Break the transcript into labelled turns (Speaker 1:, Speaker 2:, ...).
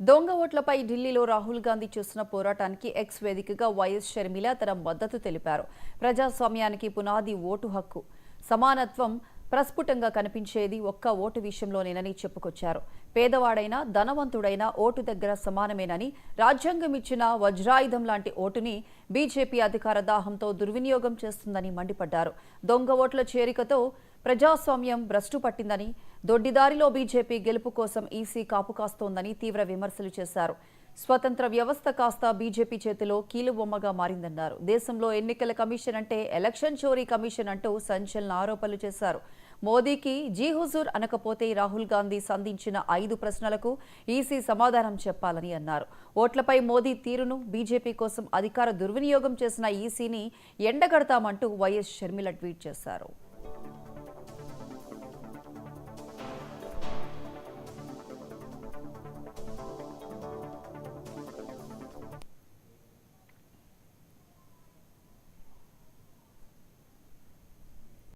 Speaker 1: దొంగ ఓట్లపై ఢిల్లీలో రాహుల్ గాంధీ చేస్తున్న పోరాటానికి ఎక్స్ వేదికగా వైఎస్ షర్మిల తన మద్దతు తెలిపారు. ప్రజాస్వామ్యానికి పునాది ఓటు హక్కు, సమానత్వం ప్రస్ఫుటంగా కనిపించేది ఒక్క ఓటు విషయంలోనేనని చెప్పుకొచ్చారు. పేదవాడైనా ధనవంతుడైనా ఓటు దగ్గర సమానమేనని, రాజ్యాంగం ఇచ్చిన వజ్రాయుధం లాంటి ఓటుని బీజేపీ అధికార దాహంతో దుర్వినియోగం చేస్తుందని మండిపడ్డారు. దొంగ ఓట్ల చేరికతో ప్రజాస్వామ్యం భ్రష్టు పట్టిందని, దొడ్డిదారిలో బీజేపీ గెలుపు కోసం ఈసీ కాపు కాస్తోందని తీవ్ర విమర్శలు చేశారు. స్వతంత్ర వ్యవస్థ కాస్త బీజేపీ చేతిలో కీలుబొమ్మగా మారిందన్నారు. దేశంలో ఎన్నికల కమిషన్ అంటే ఎలక్షన్ చోరీ కమిషన్ అంటూ సంచలన ఆరోపణలు చేశారు. మోదీకి జీ హుజూర్ అనకపోతే రాహుల్ గాంధీ సంధించిన 5 ప్రశ్నలకు ఈసీ సమాధానం చెప్పాలని అన్నారు. ఓట్లపై మోదీ తీరును, బీజేపీ కోసం అధికార దుర్వినియోగం చేసిన ఈసీని ఎండగడతామంటూ వైఎస్ షర్మిల ట్వీట్ చేశారు.